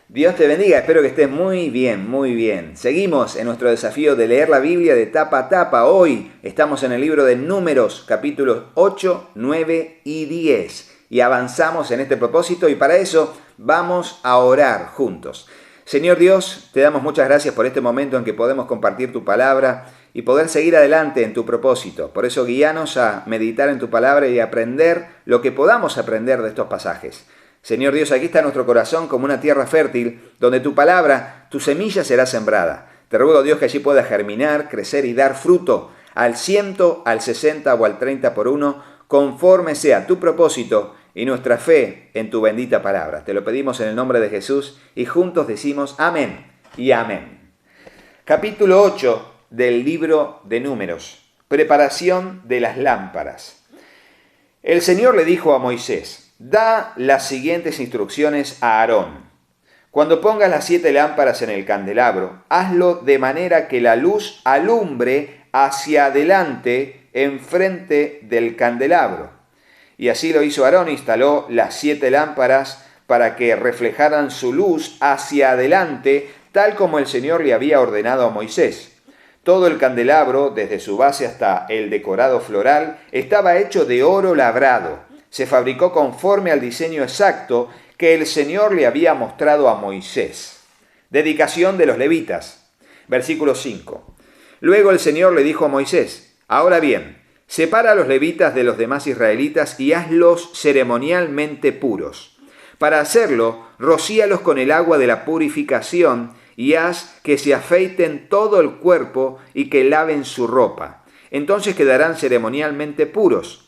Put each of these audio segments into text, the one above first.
Dios te bendiga, espero que estés muy bien, muy bien. Seguimos en nuestro desafío de leer la Biblia de tapa a tapa. Hoy estamos en el libro de Números, capítulos 8, 9 y 10. Y avanzamos en este propósito y para eso vamos a orar juntos. Señor Dios, te damos muchas gracias por este momento en que podemos compartir tu palabra y poder seguir adelante en tu propósito. Por eso guíanos a meditar en tu palabra y aprender lo que podamos aprender de estos pasajes. Señor Dios, aquí está nuestro corazón como una tierra fértil, donde tu palabra, tu semilla será sembrada. Te ruego, Dios, que allí pueda germinar, crecer y dar fruto al 100, al 60 o al 30 por uno, conforme sea tu propósito y nuestra fe en tu bendita palabra. Te lo pedimos en el nombre de Jesús y juntos decimos amén y amén. Capítulo 8 del libro de Números. Preparación de las lámparas. El Señor le dijo a Moisés: da las siguientes instrucciones a Aarón. Cuando pongas las 7 lámparas en el candelabro, hazlo de manera que la luz alumbre hacia adelante enfrente del candelabro. Y así lo hizo Aarón, instaló las 7 lámparas para que reflejaran su luz hacia adelante, tal como el Señor le había ordenado a Moisés. Todo el candelabro, desde su base hasta el decorado floral, estaba hecho de oro labrado. Se fabricó conforme al diseño exacto que el Señor le había mostrado a Moisés. Dedicación de los levitas. Versículo 5. Luego el Señor le dijo a Moisés: ahora bien, separa a los levitas de los demás israelitas y hazlos ceremonialmente puros. Para hacerlo, rocíalos con el agua de la purificación y haz que se afeiten todo el cuerpo y que laven su ropa. Entonces quedarán ceremonialmente puros.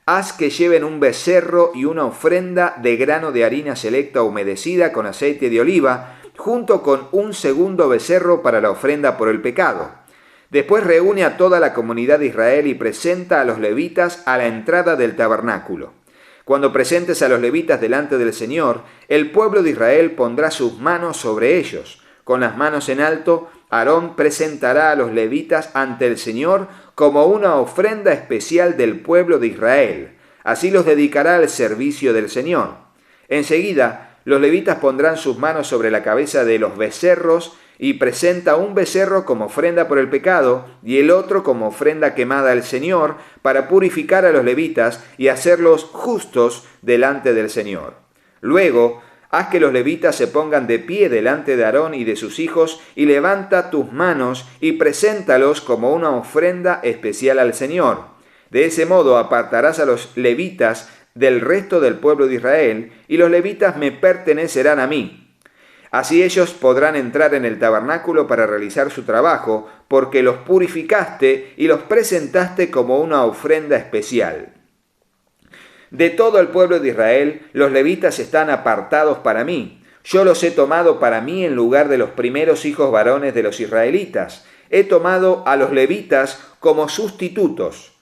Haz que lleven un becerro y una ofrenda de grano de harina selecta humedecida con aceite de oliva, junto con un segundo becerro para la ofrenda por el pecado. Después reúne a toda la comunidad de Israel y presenta a los levitas a la entrada del tabernáculo. Cuando presentes a los levitas delante del Señor, el pueblo de Israel pondrá sus manos sobre ellos. Con las manos en alto, Aarón presentará a los levitas ante el Señor como una ofrenda especial del pueblo de Israel. Así los dedicará al servicio del Señor. Enseguida, los levitas pondrán sus manos sobre la cabeza de los becerros y presenta un becerro como ofrenda por el pecado y el otro como ofrenda quemada al Señor para purificar a los levitas y hacerlos justos delante del Señor. Luego, haz que los levitas se pongan de pie delante de Aarón y de sus hijos y levanta tus manos y preséntalos como una ofrenda especial al Señor. De ese modo apartarás a los levitas del resto del pueblo de Israel y los levitas me pertenecerán a mí. Así ellos podrán entrar en el tabernáculo para realizar su trabajo, porque los purificaste y los presentaste como una ofrenda especial. De todo el pueblo de Israel, los levitas están apartados para mí. Yo los he tomado para mí en lugar de los primeros hijos varones de los israelitas. He tomado a los levitas como sustitutos,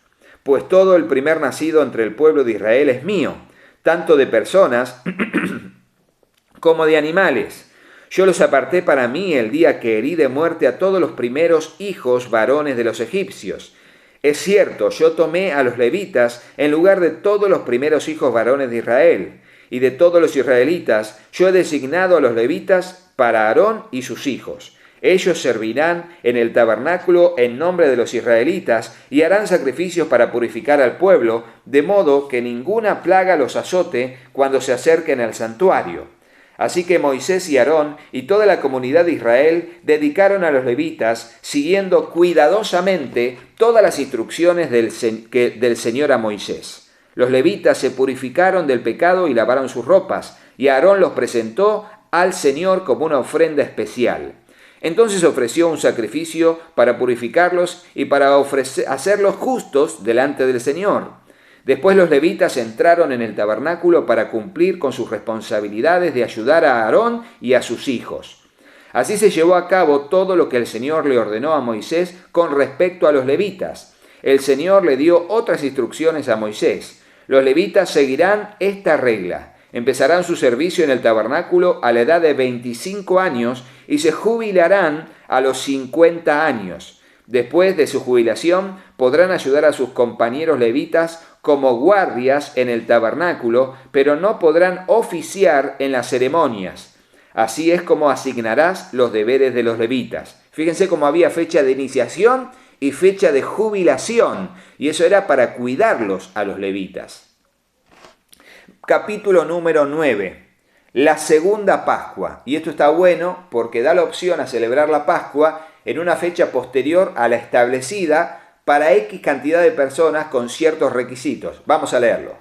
pues todo el primer nacido entre el pueblo de Israel es mío, tanto de personas como de animales. Yo los aparté para mí el día que herí de muerte a todos los primeros hijos varones de los egipcios. Es cierto, yo tomé a los levitas en lugar de todos los primeros hijos varones de Israel, y de todos los israelitas yo he designado a los levitas para Aarón y sus hijos. Ellos servirán en el tabernáculo en nombre de los israelitas y harán sacrificios para purificar al pueblo, de modo que ninguna plaga los azote cuando se acerquen al santuario. Así que Moisés y Aarón y toda la comunidad de Israel dedicaron a los levitas, siguiendo cuidadosamente todas las instrucciones del Señor a Moisés. Los levitas se purificaron del pecado y lavaron sus ropas, y Aarón los presentó al Señor como una ofrenda especial. Entonces ofreció un sacrificio para purificarlos y para hacerlos justos delante del Señor. Después los levitas entraron en el tabernáculo para cumplir con sus responsabilidades de ayudar a Aarón y a sus hijos. Así se llevó a cabo todo lo que el Señor le ordenó a Moisés con respecto a los levitas. El Señor le dio otras instrucciones a Moisés. Los levitas seguirán esta regla. Empezarán su servicio en el tabernáculo a la edad de 25 años y se jubilarán a los 50 años. Después de su jubilación, podrán ayudar a sus compañeros levitas como guardias en el tabernáculo, pero no podrán oficiar en las ceremonias. Así es como asignarás los deberes de los levitas. Fíjense cómo había fecha de iniciación y fecha de jubilación, y eso era para cuidarlos a los levitas. Capítulo número 9. La segunda Pascua. Y esto está bueno porque da la opción a celebrar la Pascua en una fecha posterior a la establecida para X cantidad de personas con ciertos requisitos. Vamos a leerlo.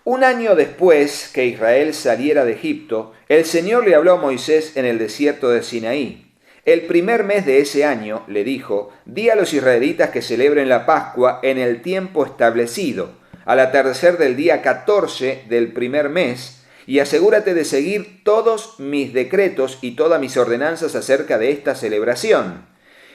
Un año después que Israel saliera de Egipto, el Señor le habló a Moisés en el desierto de Sinaí. El primer mes de ese año, le dijo, di a los israelitas que celebren la Pascua en el tiempo establecido, al atardecer del día 14 del primer mes, y asegúrate de seguir todos mis decretos y todas mis ordenanzas acerca de esta celebración.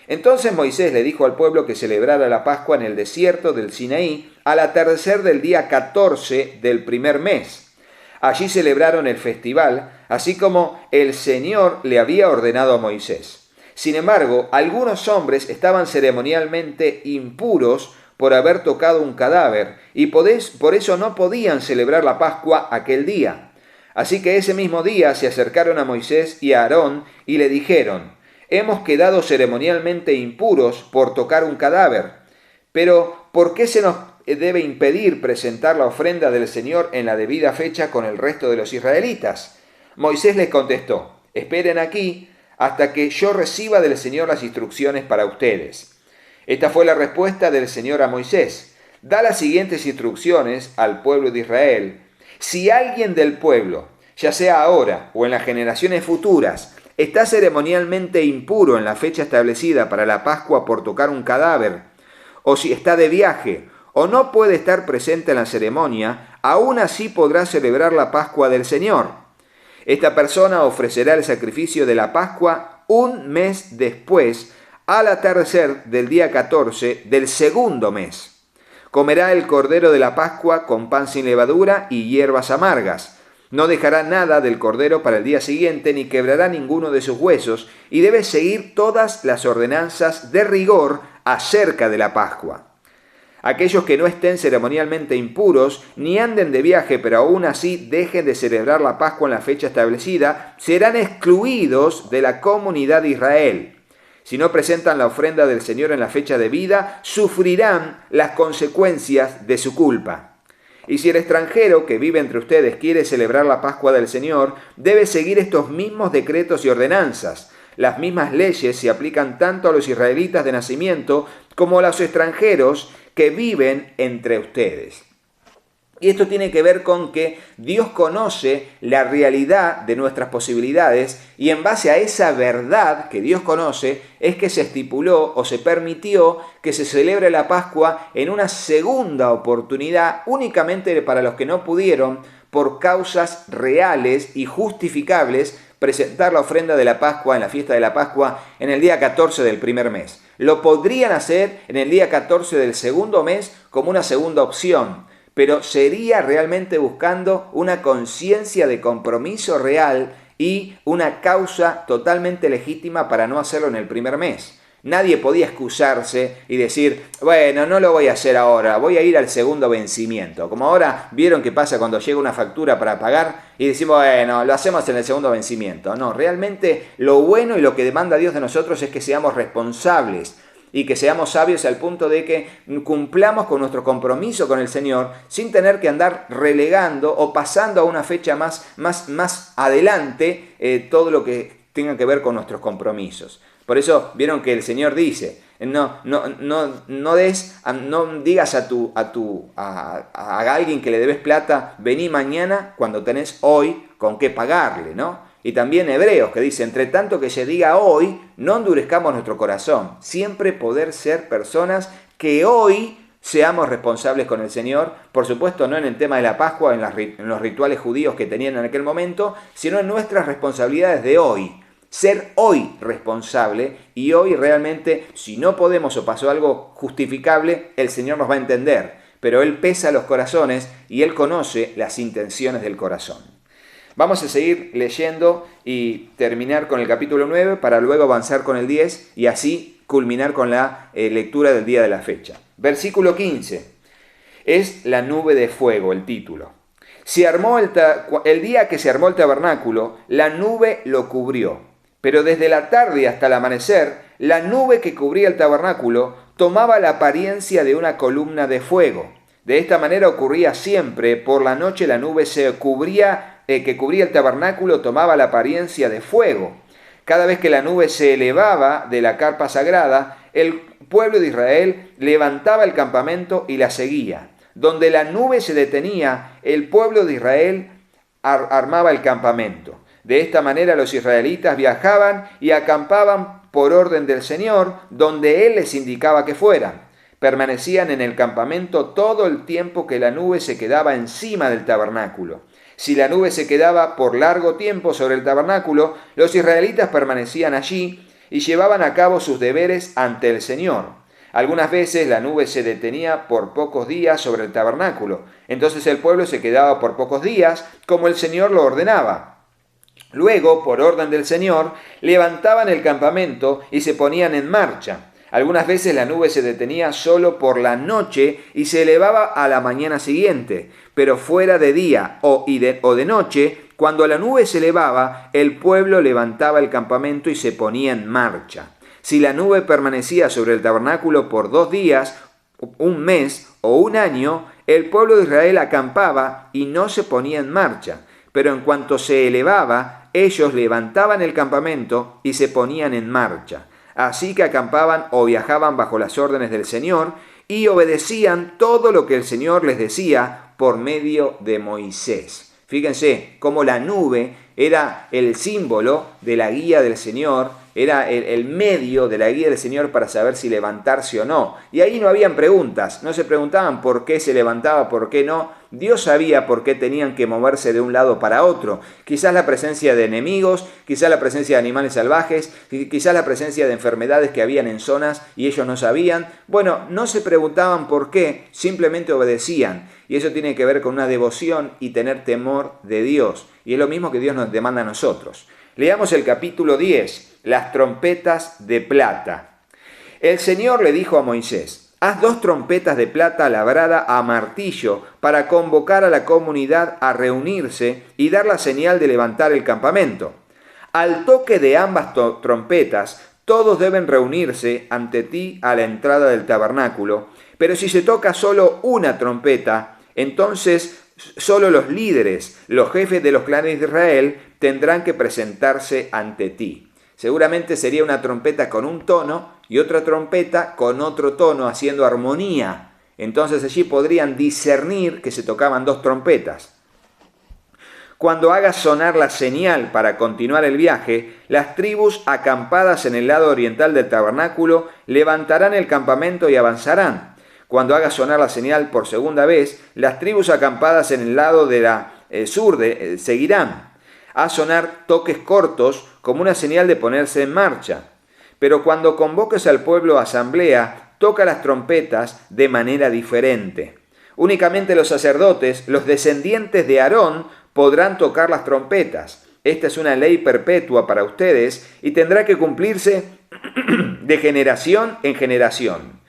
Entonces Moisés le dijo al pueblo que celebrara la Pascua en el desierto del Sinaí al atardecer del día 14 del primer mes. Allí celebraron el festival, así como el Señor le había ordenado a Moisés. Sin embargo, algunos hombres estaban ceremonialmente impuros por haber tocado un cadáver, y por eso no podían celebrar la Pascua aquel día. Así que ese mismo día se acercaron a Moisés y a Aarón y le dijeron, hemos quedado ceremonialmente impuros por tocar un cadáver, pero ¿por qué se nos debe impedir presentar la ofrenda del Señor en la debida fecha con el resto de los israelitas? Moisés les contestó, esperen aquí hasta que yo reciba del Señor las instrucciones para ustedes. Esta fue la respuesta del Señor a Moisés. Da las siguientes instrucciones al pueblo de Israel. Si alguien del pueblo, ya sea ahora o en las generaciones futuras, está ceremonialmente impuro en la fecha establecida para la Pascua por tocar un cadáver, o si está de viaje, o no puede estar presente en la ceremonia, aún así podrá celebrar la Pascua del Señor. Esta persona ofrecerá el sacrificio de la Pascua un mes después, al atardecer del día 14 del segundo mes. Comerá el cordero de la Pascua con pan sin levadura y hierbas amargas. No dejará nada del cordero para el día siguiente, ni quebrará ninguno de sus huesos, y debe seguir todas las ordenanzas de rigor acerca de la Pascua. Aquellos que no estén ceremonialmente impuros, ni anden de viaje, pero aún así dejen de celebrar la Pascua en la fecha establecida, serán excluidos de la comunidad de Israel. Si no presentan la ofrenda del Señor en la fecha debida, sufrirán las consecuencias de su culpa. Y si el extranjero que vive entre ustedes quiere celebrar la Pascua del Señor, debe seguir estos mismos decretos y ordenanzas. Las mismas leyes se aplican tanto a los israelitas de nacimiento como a los extranjeros que viven entre ustedes. Y esto tiene que ver con que Dios conoce la realidad de nuestras posibilidades y en base a esa verdad que Dios conoce es que se estipuló o se permitió que se celebre la Pascua en una segunda oportunidad únicamente para los que no pudieron por causas reales y justificables presentar la ofrenda de la Pascua en la fiesta de la Pascua en el día 14 del primer mes. Lo podrían hacer en el día 14 del segundo mes como una segunda opción, pero sería realmente buscando una conciencia de compromiso real y una causa totalmente legítima para no hacerlo en el primer mes. Nadie podía excusarse y decir, bueno, no lo voy a hacer ahora, voy a ir al segundo vencimiento. Como ahora vieron que pasa cuando llega una factura para pagar y decimos, bueno, lo hacemos en el segundo vencimiento. No, realmente lo bueno y lo que demanda Dios de nosotros es que seamos responsables y que seamos sabios al punto de que cumplamos con nuestro compromiso con el Señor sin tener que andar relegando o pasando a una fecha más adelante todo lo que tenga que ver con nuestros compromisos. Por eso vieron que el Señor dice, no digas a alguien que le debes plata, vení mañana cuando tenés hoy con qué pagarle, ¿no? Y también Hebreos que dice, entre tanto que se diga hoy, no endurezcamos nuestro corazón. Siempre poder ser personas que hoy seamos responsables con el Señor, por supuesto no en el tema de la Pascua, en los rituales judíos que tenían en aquel momento, sino en nuestras responsabilidades de hoy. Ser hoy responsable y hoy realmente, si no podemos o pasó algo justificable, el Señor nos va a entender. Pero Él pesa los corazones y Él conoce las intenciones del corazón. Vamos a seguir leyendo y terminar con el capítulo 9 para luego avanzar con el 10 y así culminar con la lectura del día de la fecha. Versículo 15. Es la nube de fuego el título. El día que se armó el tabernáculo, la nube lo cubrió. Pero desde la tarde hasta el amanecer, la nube que cubría el tabernáculo tomaba la apariencia de una columna de fuego. De esta manera ocurría siempre. Por la noche la nube que cubría el tabernáculo tomaba la apariencia de fuego. Cada vez que la nube se elevaba de la carpa sagrada, el pueblo de Israel levantaba el campamento y la seguía. Donde la nube se detenía, el pueblo de Israel armaba el campamento. De esta manera los israelitas viajaban y acampaban por orden del Señor, donde Él les indicaba que fueran. Permanecían en el campamento todo el tiempo que la nube se quedaba encima del tabernáculo. Si la nube se quedaba por largo tiempo sobre el tabernáculo, los israelitas permanecían allí y llevaban a cabo sus deberes ante el Señor. Algunas veces la nube se detenía por pocos días sobre el tabernáculo. Entonces el pueblo se quedaba por pocos días, como el Señor lo ordenaba. Luego, por orden del Señor, levantaban el campamento y se ponían en marcha. Algunas veces la nube se detenía solo por la noche y se elevaba a la mañana siguiente, pero fuera de día o de noche, cuando la nube se elevaba, el pueblo levantaba el campamento y se ponía en marcha. Si la nube permanecía sobre el tabernáculo por 2 días, un mes o un año, el pueblo de Israel acampaba y no se ponía en marcha. Pero en cuanto se elevaba, ellos levantaban el campamento y se ponían en marcha. Así que acampaban o viajaban bajo las órdenes del Señor y obedecían todo lo que el Señor les decía por medio de Moisés. Fíjense cómo la nube era el símbolo de la guía del Señor, era el medio de la guía del Señor para saber si levantarse o no. Y ahí no habían preguntas, no se preguntaban por qué se levantaba, por qué no. Dios sabía por qué tenían que moverse de un lado para otro. Quizás la presencia de enemigos, quizás la presencia de animales salvajes, quizás la presencia de enfermedades que habían en zonas y ellos no sabían. Bueno, no se preguntaban por qué, simplemente obedecían. Y eso tiene que ver con una devoción y tener temor de Dios. Y es lo mismo que Dios nos demanda a nosotros. Leamos el capítulo 10, las trompetas de plata. El Señor le dijo a Moisés: haz 2 trompetas de plata labrada a martillo para convocar a la comunidad a reunirse y dar la señal de levantar el campamento. Al toque de ambas trompetas, todos deben reunirse ante ti a la entrada del tabernáculo, pero si se toca solo una trompeta, entonces solo los líderes, los jefes de los clanes de Israel, tendrán que presentarse ante ti. Seguramente sería una trompeta con un tono y otra trompeta con otro tono, haciendo armonía. Entonces allí podrían discernir que se tocaban 2 trompetas. Cuando hagas sonar la señal para continuar el viaje, las tribus acampadas en el lado oriental del tabernáculo levantarán el campamento y avanzarán. Cuando hagas sonar la señal por segunda vez, las tribus acampadas en el lado de la sur seguirán. Haz sonar toques cortos como una señal de ponerse en marcha. Pero cuando convoques al pueblo a asamblea, toca las trompetas de manera diferente. Únicamente los sacerdotes, los descendientes de Aarón, podrán tocar las trompetas. Esta es una ley perpetua para ustedes y tendrá que cumplirse de generación en generación.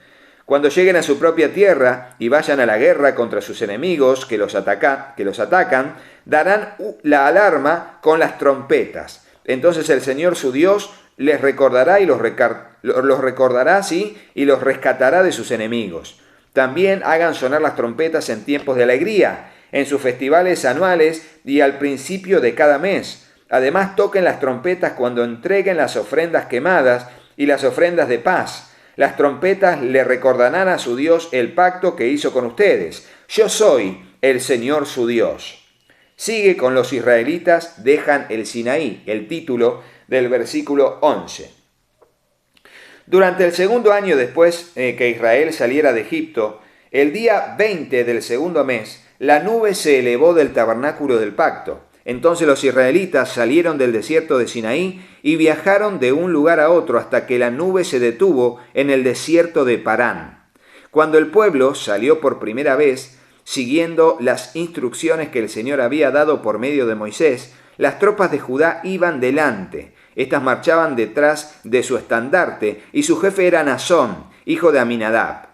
Cuando lleguen a su propia tierra y vayan a la guerra contra sus enemigos que los atacan, darán la alarma con las trompetas. Entonces el Señor su Dios les recordará y los recordará, ¿sí? Y los rescatará de sus enemigos. También hagan sonar las trompetas en tiempos de alegría, en sus festivales anuales y al principio de cada mes. Además toquen las trompetas cuando entreguen las ofrendas quemadas y las ofrendas de paz. Las trompetas le recordarán a su Dios el pacto que hizo con ustedes. Yo soy el Señor su Dios. Sigue con los israelitas, dejan el Sinaí, el título del versículo 11. Durante el 2.º año después que Israel saliera de Egipto, el día 20 del 2.º mes, la nube se elevó del tabernáculo del pacto. Entonces los israelitas salieron del desierto de Sinaí y viajaron de un lugar a otro hasta que la nube se detuvo en el desierto de Parán. Cuando el pueblo salió por primera vez, siguiendo las instrucciones que el Señor había dado por medio de Moisés, las tropas de Judá iban delante. Estas marchaban detrás de su estandarte y su jefe era Naasón, hijo de Aminadab.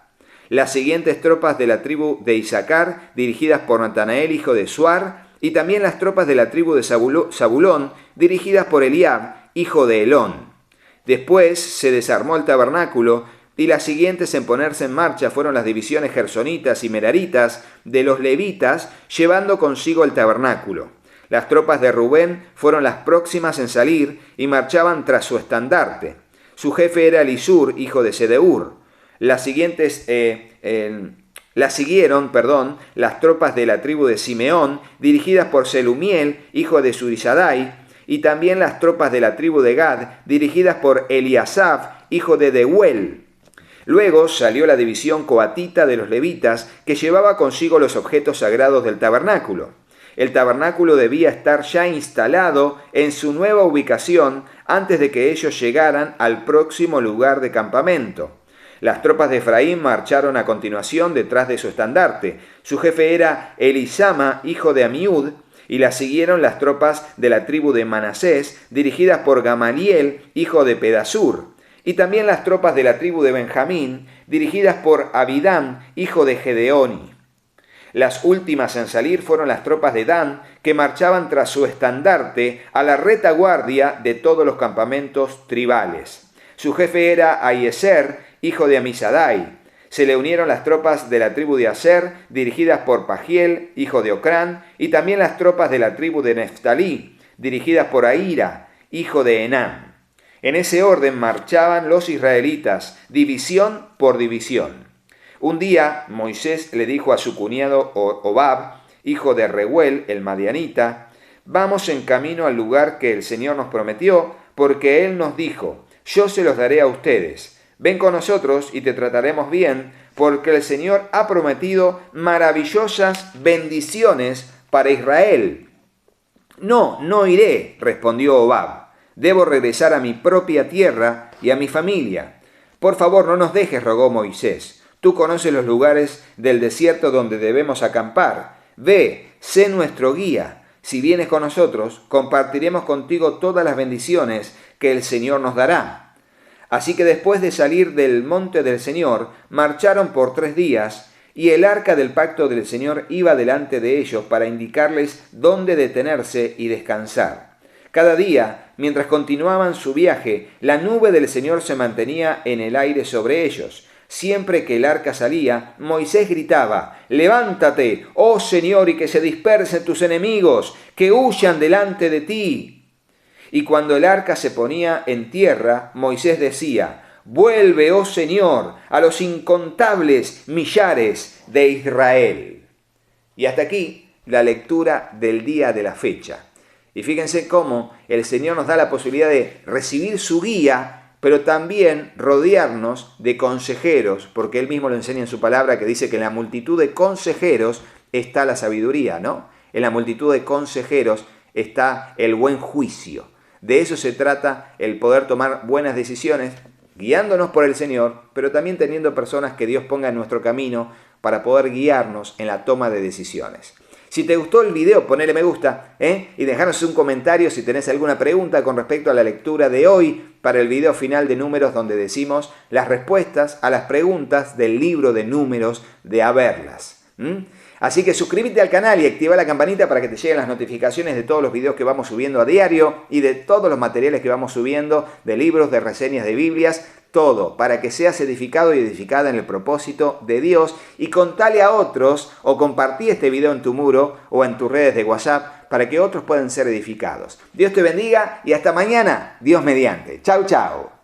las siguientes tropas de la tribu de Isaacar, dirigidas por Natanael, hijo de Suar, y también las tropas de la tribu de Zabulón, dirigidas por Eliab, hijo de Helón. Después se desarmó el tabernáculo, y las siguientes en ponerse en marcha fueron las divisiones gersonitas y meraritas de los levitas, llevando consigo el tabernáculo. Las tropas de Rubén fueron las próximas en salir y marchaban tras su estandarte. Su jefe era Elisur, hijo de Sedeur. Las siguieron, las tropas de la tribu de Simeón, dirigidas por Selumiel, hijo de Surizadai, y también las tropas de la tribu de Gad, dirigidas por Eliasaf, hijo de Deuel. Luego salió la división coatita de los levitas, que llevaba consigo los objetos sagrados del tabernáculo. El tabernáculo debía estar ya instalado en su nueva ubicación antes de que ellos llegaran al próximo lugar de campamento. Las tropas de Efraín marcharon a continuación detrás de su estandarte. Su jefe era Elisama, hijo de Amiud, y la siguieron las tropas de la tribu de Manasés, dirigidas por Gamaliel, hijo de Pedasur, y también las tropas de la tribu de Benjamín, dirigidas por Abidán, hijo de Gedeoni. Las últimas en salir fueron las tropas de Dan, que marchaban tras su estandarte a la retaguardia de todos los campamentos tribales. Su jefe era Ahiezer, hijo de Amisadai. Se le unieron las tropas de la tribu de Aser, dirigidas por Pagiel, hijo de Ocrán, y también las tropas de la tribu de Neftalí, dirigidas por Ahira, hijo de Enán. En ese orden marchaban los israelitas, división por división. Un día Moisés le dijo a su cuñado Hobab, hijo de Reuel, el madianita, «Vamos en camino al lugar que el Señor nos prometió, porque Él nos dijo, yo se los daré a ustedes. Ven con nosotros y te trataremos bien, porque el Señor ha prometido maravillosas bendiciones para Israel». «No iré», respondió Hobab. «Debo regresar a mi propia tierra y a mi familia». «Por favor, no nos dejes», rogó Moisés. «Tú conoces los lugares del desierto donde debemos acampar. Ve, sé nuestro guía. Si vienes con nosotros, compartiremos contigo todas las bendiciones que el Señor nos dará». Así que después de salir del monte del Señor, marcharon por 3 días, y el arca del pacto del Señor iba delante de ellos para indicarles dónde detenerse y descansar. Cada día, mientras continuaban su viaje, la nube del Señor se mantenía en el aire sobre ellos. Siempre que el arca salía, Moisés gritaba, «Levántate, oh Señor, y que se dispersen tus enemigos, que huyan delante de ti». Y cuando el arca se ponía en tierra, Moisés decía, «Vuelve, oh Señor, a los incontables millares de Israel». Y hasta aquí la lectura del día de la fecha. Y fíjense cómo el Señor nos da la posibilidad de recibir su guía, pero también rodearnos de consejeros, porque Él mismo lo enseña en su palabra, que dice que en la multitud de consejeros está la sabiduría, ¿no? En la multitud de consejeros está el buen juicio. De eso se trata el poder tomar buenas decisiones, guiándonos por el Señor, pero también teniendo personas que Dios ponga en nuestro camino para poder guiarnos en la toma de decisiones. Si te gustó el video, ponele me gusta, y dejarnos un comentario si tenés alguna pregunta con respecto a la lectura de hoy para el video final de Números, donde decimos las respuestas a las preguntas del libro de Números de Haberlas. Así que suscríbete al canal y activa la campanita para que te lleguen las notificaciones de todos los videos que vamos subiendo a diario y de todos los materiales que vamos subiendo, de libros, de reseñas de Biblias, todo, para que seas edificado y edificada en el propósito de Dios, y contale a otros o compartí este video en tu muro o en tus redes de WhatsApp para que otros puedan ser edificados. Dios te bendiga y hasta mañana, Dios mediante. Chau, chau.